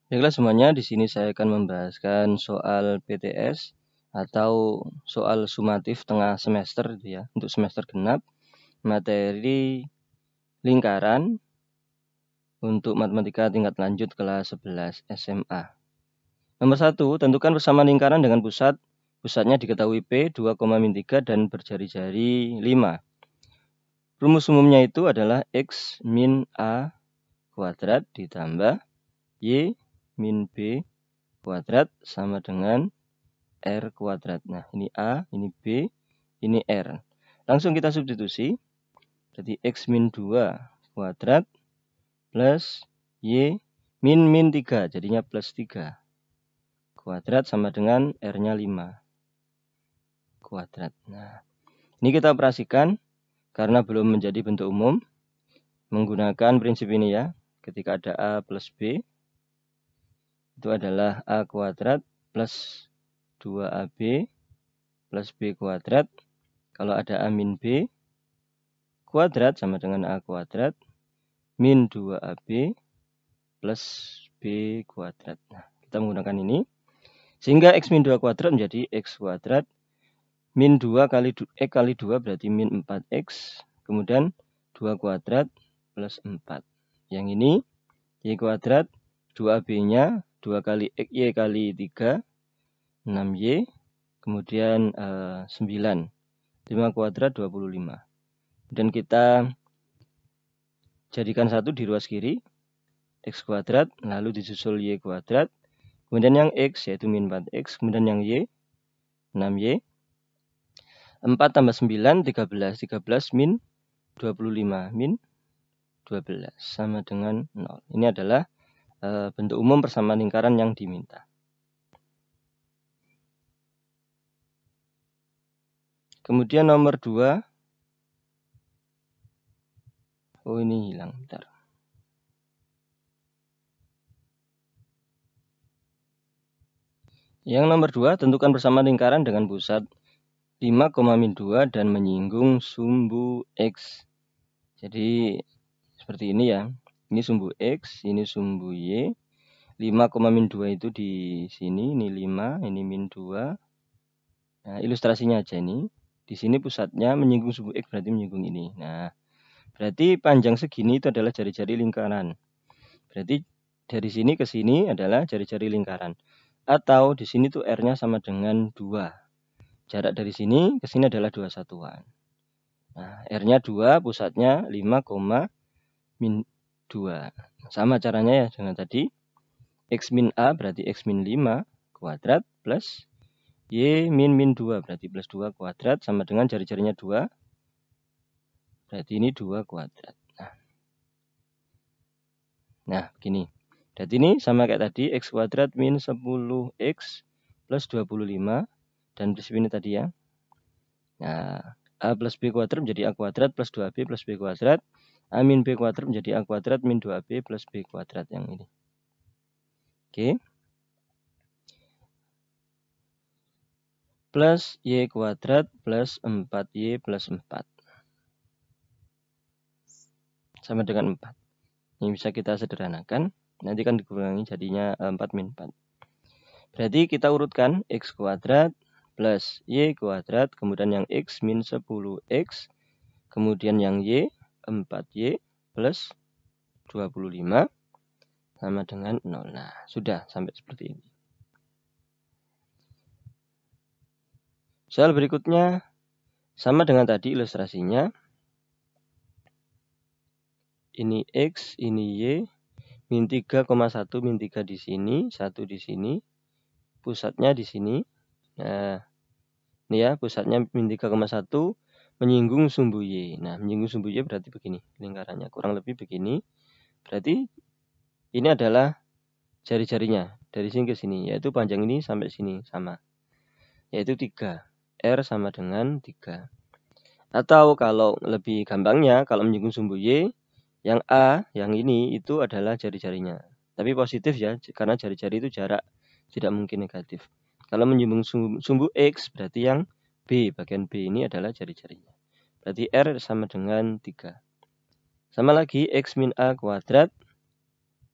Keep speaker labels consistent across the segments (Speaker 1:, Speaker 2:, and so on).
Speaker 1: Baiklah semuanya, di sini saya akan membahaskan soal PTS atau soal sumatif tengah semester ya, untuk semester genap, materi lingkaran untuk matematika tingkat lanjut kelas 11 SMA. Nomor 1, tentukan persamaan lingkaran dengan pusatnya diketahui P 2,-3 dan berjari-jari 5. Rumus umumnya itu adalah X min A kuadrat ditambah Y min B kuadrat sama dengan R kuadrat. Nah, ini A, ini B, ini R. Langsung kita substitusi. Jadi X min 2 kuadrat plus Y min 3. Jadinya plus 3 kuadrat sama dengan R-nya 5 kuadrat. Nah, ini kita operasikan karena belum menjadi bentuk umum. Menggunakan prinsip ini ya. Ketika ada A plus B, itu adalah A kuadrat plus 2AB plus B kuadrat. Kalau ada A min B kuadrat sama dengan A kuadrat min 2AB plus B kuadrat. Nah, kita menggunakan ini. Sehingga X min 2 kuadrat menjadi X kuadrat min 2 kali X kali 2 berarti min 4X. Kemudian 2 kuadrat plus 4. Yang ini Y kuadrat 2AB-nya 2 kali X Y kali 3 6Y. Kemudian 9. 5 kuadrat 25. Dan kita jadikan satu di ruas kiri. X kuadrat lalu disusul Y kuadrat. Kemudian yang X yaitu min 4X. Kemudian yang Y 6Y. 4 tambah 9 13. 13 min 25. Min 12 sama dengan 0. Ini adalah bentuk umum persamaan lingkaran yang diminta. Kemudian nomor 2. Oh, ini hilang. Bentar. Yang nomor 2, tentukan persamaan lingkaran dengan pusat 5,-2 dan menyinggung sumbu X. Jadi seperti ini ya. Ini sumbu X, ini sumbu Y. 5,-2 itu di sini, ini 5, ini min 2. Nah, ilustrasinya aja ini. Di sini pusatnya menyinggung sumbu X berarti menyinggung ini. Nah, berarti panjang segini itu adalah jari-jari lingkaran. Berarti dari sini ke sini adalah jari-jari lingkaran. Atau di sini tuh R-nya sama dengan 2. Jarak dari sini ke sini adalah 2 satuan. Nah, R-nya 2, pusatnya 5, min 2. Sama caranya ya dengan tadi. X min A berarti X min 5 kuadrat plus Y min 2 berarti plus 2 kuadrat sama dengan jari-jarinya 2. Berarti ini 2 kuadrat. Nah, begini. Berarti ini sama kayak tadi, X kuadrat min 10X plus 25. Dan prinsip ini tadi ya. Nah, A plus B kuadrat menjadi A kuadrat plus 2B plus B kuadrat. A min B kuadrat menjadi A kuadrat min 2B plus B kuadrat yang ini. Oke. Plus Y kuadrat plus 4Y plus 4. Sama dengan 4. Ini bisa kita sederhanakan. Nanti kan dikurangi jadinya 4 min 4. Berarti kita urutkan X kuadrat plus Y kuadrat. Kemudian yang X min 10X. Kemudian yang Y 4Y plus 25. Sama dengan 0. Nah, sudah sampai seperti ini. Soal berikutnya sama dengan tadi ilustrasinya. Ini X, ini Y. Min 3,1 min 3 di sini, 1 di sini. Pusatnya di sini. Nah, ini ya, pusatnya min 3,1 menyinggung sumbu Y. Nah, menyinggung sumbu Y berarti begini lingkarannya. Kurang lebih begini. Berarti ini adalah jari-jarinya. Dari sini ke sini. Yaitu panjang ini sampai sini sama. Yaitu 3. R sama dengan 3. Atau kalau lebih gampangnya, kalau menyinggung sumbu Y, yang A, yang ini itu adalah jari-jarinya. Tapi positif ya, karena jari-jari itu jarak, tidak mungkin negatif. Kalau menyinggung sumbu X, berarti yang B, bagian B ini adalah jari-jarinya. Berarti R sama dengan 3. Sama lagi, X min A kuadrat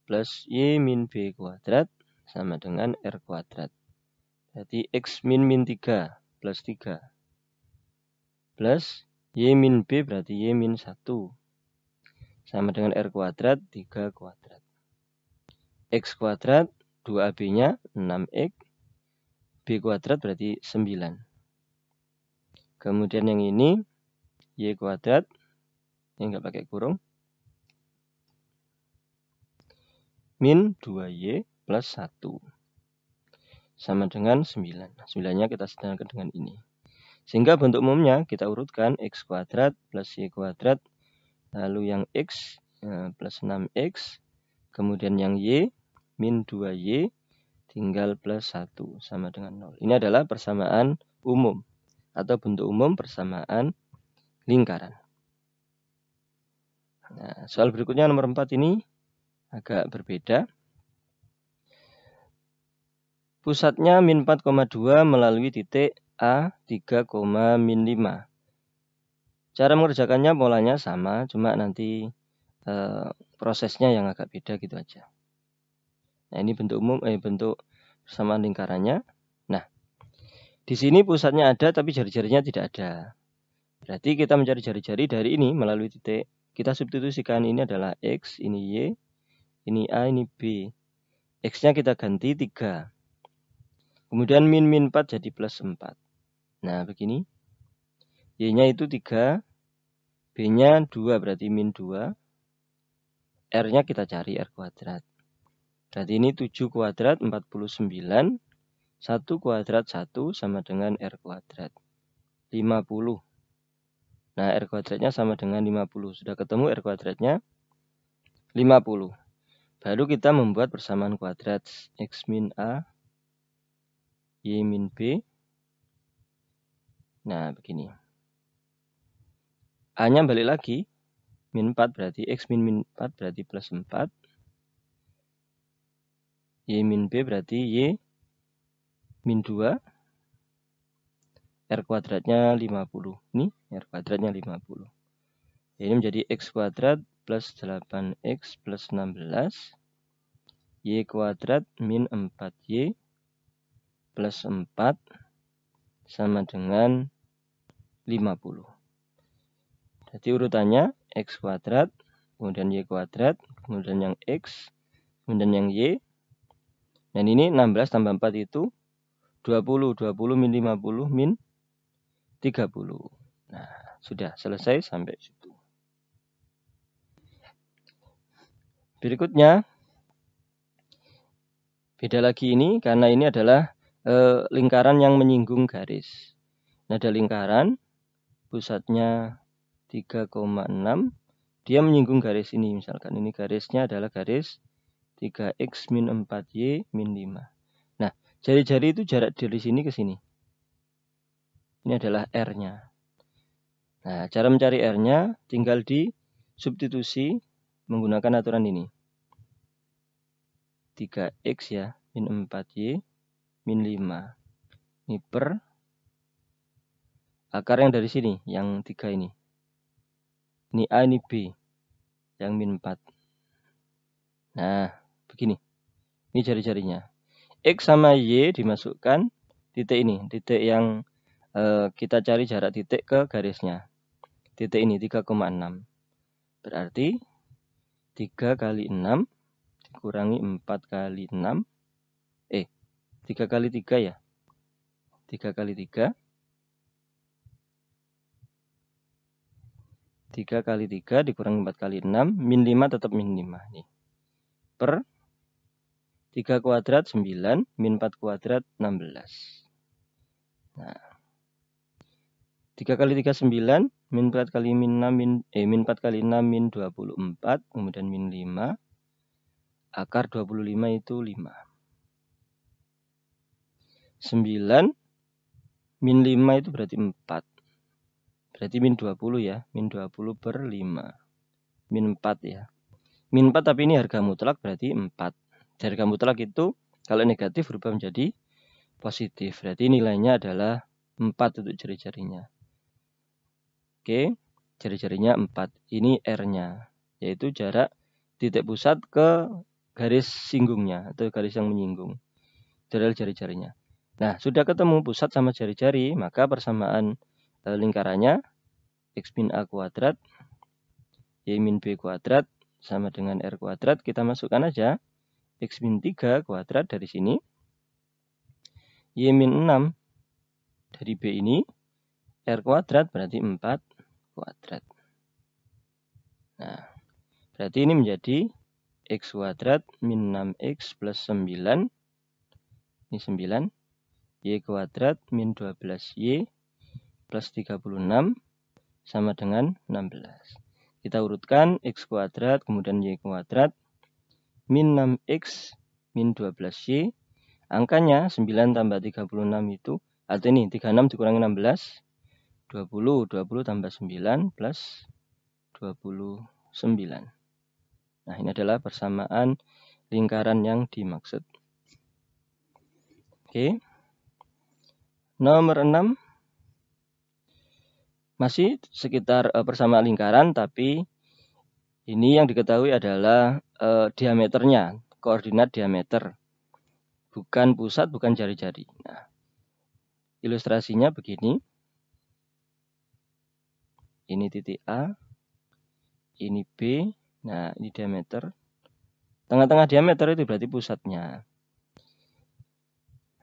Speaker 1: plus Y min B kuadrat sama dengan R kuadrat. Jadi X min 3 plus 3 plus Y min B berarti Y min 1 sama dengan R kuadrat 3 kuadrat. X kuadrat 2AB-nya 6X, B kuadrat berarti 9. Kemudian yang ini Y kuadrat, ini enggak pakai kurung, min 2Y plus 1 sama dengan 9. 9-nya kita sederhanakan dengan ini. Sehingga bentuk umumnya kita urutkan X kuadrat plus Y kuadrat, lalu yang X plus 6X, kemudian yang Y min 2Y tinggal plus 1 sama dengan 0. Ini adalah persamaan umum atau bentuk umum persamaan lingkaran. Nah, soal berikutnya nomor 4 ini agak berbeda. Pusatnya min 4,2 melalui titik A 3, min 5. Cara mengerjakannya polanya sama, cuma nanti prosesnya yang agak beda gitu aja. Nah, ini bentuk umum, bentuk persamaan lingkarannya. Nah, di sini pusatnya ada tapi jari-jarinya tidak ada. Berarti kita mencari jari-jari dari ini melalui titik. Kita substitusikan, ini adalah X, ini Y, ini A, ini B. X-nya kita ganti 3. Kemudian min 4 jadi plus 4. Nah, begini. Y-nya itu 3. B-nya 2 berarti min 2. R-nya kita cari R kuadrat. Berarti ini 7 kuadrat 49. 1 kuadrat 1 sama dengan R kuadrat. 50. Nah, R kuadratnya sama dengan 50. Sudah ketemu R kuadratnya 50. Baru kita membuat persamaan kuadrat. X min A, Y min B. Nah, begini. A-nya balik lagi. Min 4 berarti X min 4 berarti plus 4. Y min B berarti Y min 2. R kuadratnya 50. Ini R kuadratnya 50. Ini menjadi X kuadrat plus 8X plus 16. Y kuadrat min 4Y plus 4 sama dengan 50. Jadi urutannya X kuadrat, kemudian Y kuadrat, kemudian yang X, kemudian yang Y. Dan ini 16 tambah 4 itu 20. 20 min 50 min 30. Nah, sudah selesai sampai situ. Berikutnya, beda lagi ini karena ini adalah lingkaran yang menyinggung garis. Nah, ada lingkaran, pusatnya 3,6. Dia menyinggung garis ini. Misalkan ini garisnya adalah garis 3X min 4Y min 5. Nah, jari-jari itu jarak dari sini ke sini. Ini adalah R-nya. Nah, cara mencari R-nya tinggal di substitusi menggunakan aturan ini. 3X ya, min 4Y min 5. Ini per akar yang dari sini, yang 3 ini. Ini A, ini B, yang min 4. Nah, begini. Ini jari-jarinya. X sama Y dimasukkan titik ini. Titik yang kita cari jarak titik ke garisnya. Titik ini 3,6. Berarti 3 kali 6 dikurangi 4 kali 6. 3 kali 3 ya. 3 kali 3. 3 kali 3 dikurangi 4 kali 6. Min 5 tetap min 5. Nih. Per 3 kuadrat 9. Min 4 kuadrat 16. Nah. 3 kali 3 9. Min 4 kali min 6 min 4 kali 6 min 24. Kemudian min 5. Akar 25 itu 5. 9 min 5 itu berarti 4. Berarti min 20 ya. Min 20 per 5. Min 4 ya. Min 4 tapi ini harga mutlak berarti 4. Harga mutlak itu kalau negatif berubah menjadi positif. Berarti nilainya adalah 4 untuk jari-jarinya. Oke. Jari-jarinya 4. Ini R-nya. Yaitu jarak titik pusat ke garis singgungnya atau garis yang menyinggung. Itu adalah jari-jarinya. Nah, sudah ketemu pusat sama jari-jari, maka persamaan lingkarannya X min A kuadrat Y min B kuadrat sama dengan R kuadrat. Kita masukkan aja X min 3 kuadrat dari sini, Y min 6 dari B ini, R kuadrat berarti 4 kuadrat. Nah, berarti ini menjadi X kuadrat min 6X plus 9, ini 9, Y kuadrat min 12Y plus 36 sama dengan 16. Kita urutkan X kuadrat, kemudian Y kuadrat, min 6X min 12Y. Angkanya 9 tambah 36 itu, atau ini 36 dikurangi 16, 20. 20 tambah 9 plus 29. Nah, ini adalah persamaan lingkaran yang dimaksud. Oke. Nomor 6. Masih sekitar persamaan lingkaran, tapi ini yang diketahui adalah diameternya, koordinat diameter. Bukan pusat, bukan jari-jari. Nah, ilustrasinya begini. Ini titik A, ini B, nah ini diameter. Tengah-tengah diameter itu berarti pusatnya.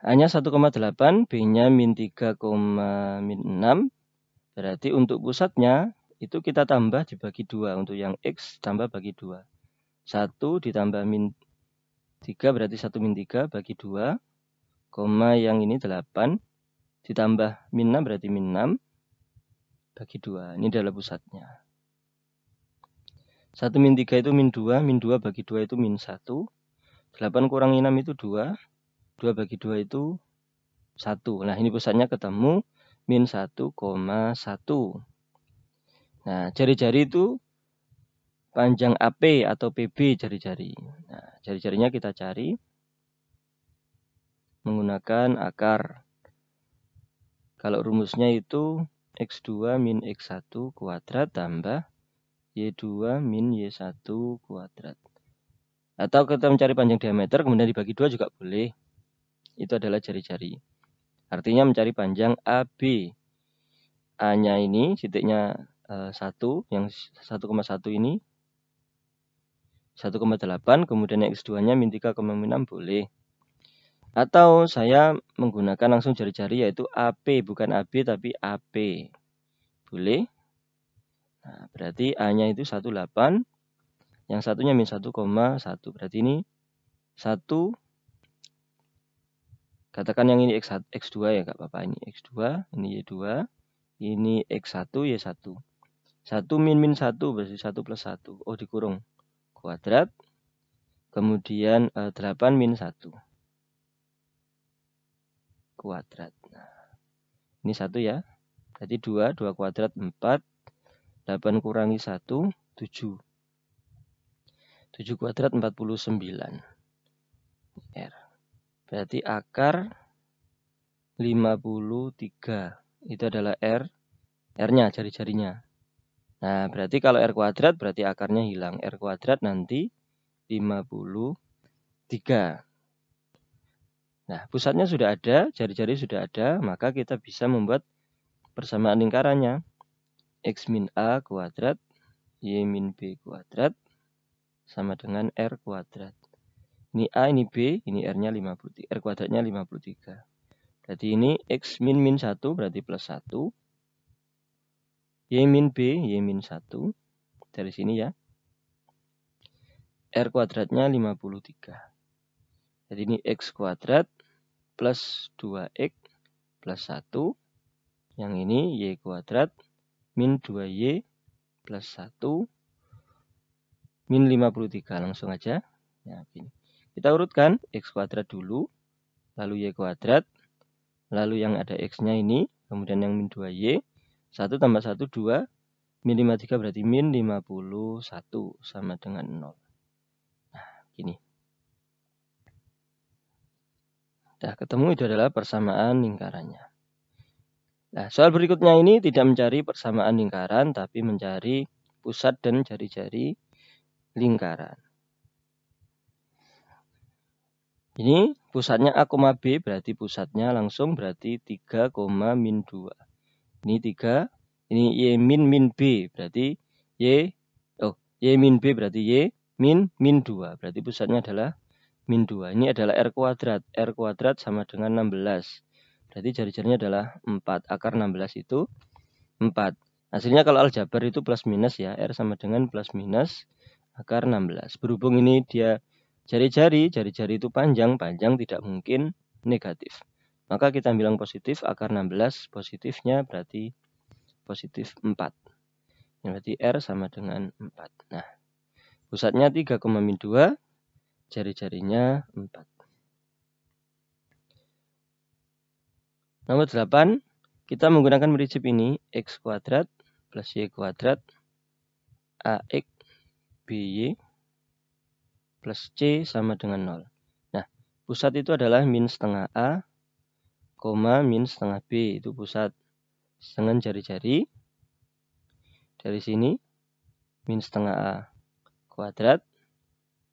Speaker 1: Hanya 1,8, B-nya min 3, min 6. Berarti untuk pusatnya itu kita tambah dibagi 2. Untuk yang X tambah bagi 2. 1 ditambah min 3 berarti 1 min 3 bagi 2. Koma yang ini 8. Ditambah min 6 berarti min 6 bagi 2. Ini adalah pusatnya. 1 min 3 itu min 2. Min 2 bagi 2 itu min 1. 8 kurangi 6 itu 2. 2 bagi 2 itu 1. Nah, ini pusatnya ketemu min 1,1. Nah, jari-jari itu panjang AP atau PB jari-jari. Nah, jari-jarinya kita cari menggunakan akar. Kalau rumusnya itu X2 min X1 kuadrat tambah Y2 min Y1 kuadrat. Atau kita mencari panjang diameter kemudian dibagi 2 juga boleh. Itu adalah jari-jari. Artinya mencari panjang AB. A-nya ini titiknya 1, yang 1,1 ini 1,8, kemudian X2-nya min 3,6 boleh. Atau saya menggunakan langsung jari-jari yaitu AP, bukan AB tapi AP. Boleh. Nah, berarti A-nya itu 18, yang satunya min 1,1. Berarti ini 1, katakan yang ini X2 ya Kak Bapak, ini X2, ini Y2, ini X1, Y1. 1 min 1 berarti 1 plus 1. Oh, dikurung. Kuadrat. Kemudian 8 min 1. Kuadrat. Nah, ini 1 ya. Berarti 2. 2 kuadrat 4. 8 kurangi 1, 7. 7 kuadrat 49. R. Berarti akar 53. Itu adalah R. R-nya, jari-jarinya. Nah, berarti kalau R kuadrat berarti akarnya hilang. R kuadrat nanti 53. Nah, pusatnya sudah ada, jari-jari sudah ada, maka kita bisa membuat persamaan lingkarannya. X min A kuadrat, Y min B kuadrat, sama dengan R kuadrat. Ini A, ini B, ini R-nya 53. R kuadratnya 53. Berarti ini X min 1 berarti plus 1. Y min B, Y min 1. Dari sini ya. R kuadratnya 53. Jadi ini X kuadrat plus 2X plus 1. Yang ini Y kuadrat min 2Y plus 1 min 53. Langsung aja. Ya, ini. Kita urutkan X kuadrat dulu, lalu Y kuadrat, lalu yang ada X-nya ini, kemudian yang min 2Y, 1 tambah 1, 2, min 53 berarti min 51, sama dengan 0. Nah, gini. Sudah ketemu, itu adalah persamaan lingkarannya. Nah, soal berikutnya ini tidak mencari persamaan lingkaran, tapi mencari pusat dan jari-jari lingkaran. Ini pusatnya A, B, berarti pusatnya langsung berarti 3, min 2. Ini 3, ini Y min B, berarti Y min B berarti Y min 2. Berarti pusatnya adalah min 2. Ini adalah R kuadrat. R kuadrat sama dengan 16. Berarti jari-jarinya adalah 4. Akar 16 itu 4. Hasilnya kalau aljabar itu plus minus ya. R sama dengan plus minus akar 16. Berhubung ini dia jari-jari itu panjang tidak mungkin negatif. Maka kita bilang positif, akar 16 positifnya berarti positif 4. Berarti R sama dengan 4. Nah, pusatnya 3, min 2, jari-jarinya 4. Nomor 8, kita menggunakan prinsip ini, X kuadrat plus Y kuadrat AX BY plus C sama dengan 0. Nah, pusat itu adalah min setengah A, min setengah B. Itu pusat dengan jari-jari. Dari sini, min setengah A kuadrat,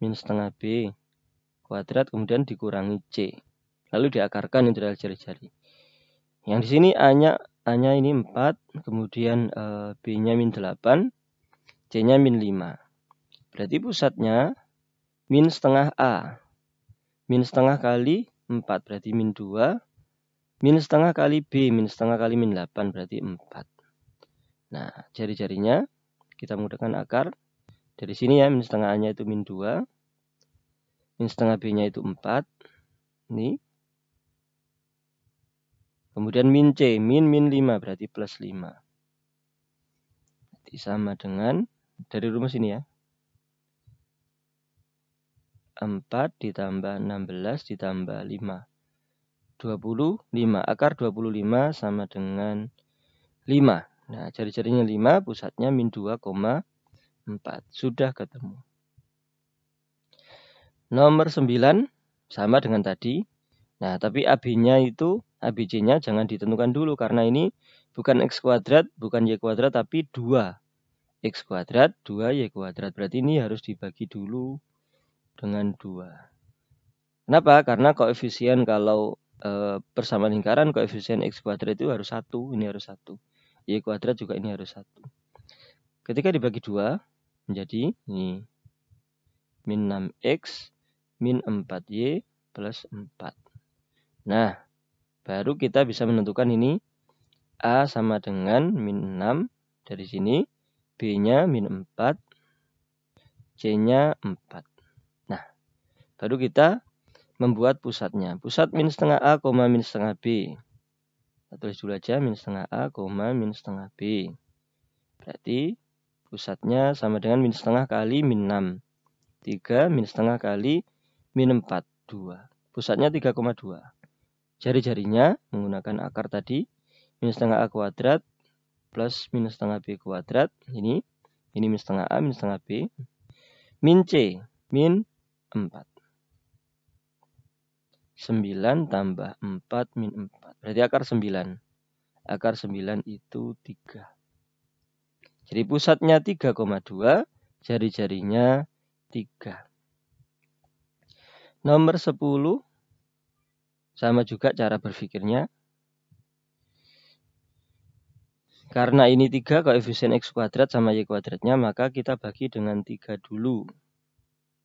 Speaker 1: min setengah B kuadrat, kemudian dikurangi C. Lalu diakarkan itu adalah jari-jari. Yang di sini A-nya ini 4, kemudian B-nya min 8, C-nya min 5. Berarti pusatnya min setengah A. Min setengah kali 4 berarti min 2. Min setengah kali B, min setengah kali min 8 berarti 4. Nah, jari-jarinya kita menggunakan akar. Dari sini ya, min setengah A-nya itu min 2. Min setengah B-nya itu 4. Ini. Kemudian min C, min 5 berarti plus 5. Berarti sama dengan, dari rumus ini ya. 4 ditambah 16 ditambah 5. 25. Akar 25 sama dengan 5. Nah, jari-jarinya 5, pusatnya min 2,4. Sudah ketemu. Nomor 9, sama dengan tadi. Nah, tapi AB-nya itu, ABC-nya jangan ditentukan dulu. Karena ini bukan X kuadrat, bukan Y kuadrat, tapi 2. X kuadrat, 2 Y kuadrat. Berarti ini harus dibagi dulu dengan 2. Kenapa? Karena koefisien kalau persamaan lingkaran, koefisien X kuadrat itu harus 1. Ini harus 1. Y kuadrat juga ini harus 1. Ketika dibagi 2, menjadi ini min 6X min 4Y plus 4. Nah, baru kita bisa menentukan ini A sama dengan min 6 dari sini. B-nya min 4. C-nya 4. Nah, baru kita membuat pusatnya. Pusat min setengah A, min setengah B. Kita tulis dulu aja min setengah A, min setengah B. Berarti pusatnya sama dengan min setengah kali min 6. 3 min setengah kali min 4. 2. Pusatnya 3,2. Jari-jarinya menggunakan akar tadi. Min setengah A kuadrat plus min setengah B kuadrat. Ini min setengah A, min setengah B. Min C, min 4. 9 tambah 4 min 4. Berarti akar 9. Akar 9 itu 3. Jadi pusatnya 3,2. Jari-jarinya 3. Nomor 10. Sama juga cara berpikirnya. Karena ini 3 koefisien X kuadrat sama Y kuadratnya, maka kita bagi dengan 3 dulu.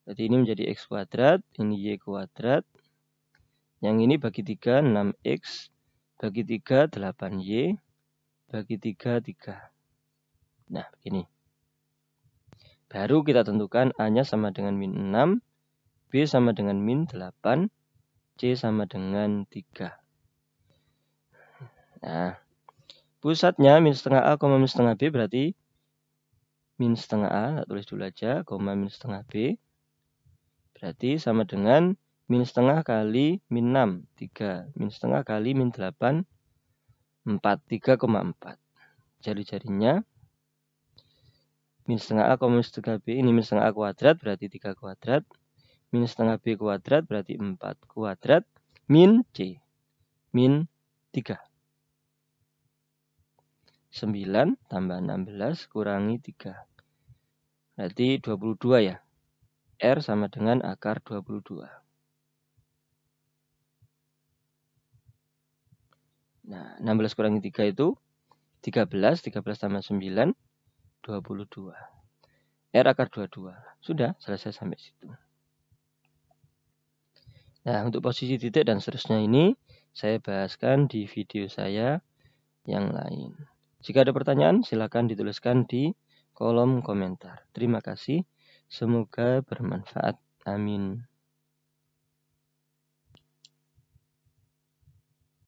Speaker 1: Jadi ini menjadi X kuadrat, ini Y kuadrat. Yang ini bagi 3, 6X. Bagi 3, 8Y. Bagi 3, 3. Nah, begini. Baru kita tentukan A-nya sama dengan min 6. B sama dengan min 8. C sama dengan 3. Nah, pusatnya min setengah A, min setengah B berarti min setengah A. Kita tulis dulu aja, min setengah B. Berarti sama dengan min setengah kali min 6, 3. Min setengah kali min 8, 4. 3,4. Jari-jarinya min setengah A, min setengah B. Ini min setengah A kuadrat berarti 3 kuadrat. Min setengah B kuadrat berarti 4 kuadrat. Min C. Min 3. 9 tambah 16 kurangi 3. Berarti 22 ya. R sama dengan akar 22. Nah, 16 kurangi 3 itu 13, 13 tambah 9, 22. R akar 22. Sudah, selesai sampai situ. Nah, untuk posisi titik dan seterusnya ini, saya bahaskan di video saya yang lain. Jika ada pertanyaan, silakan dituliskan di kolom komentar. Terima kasih, semoga bermanfaat. Amin.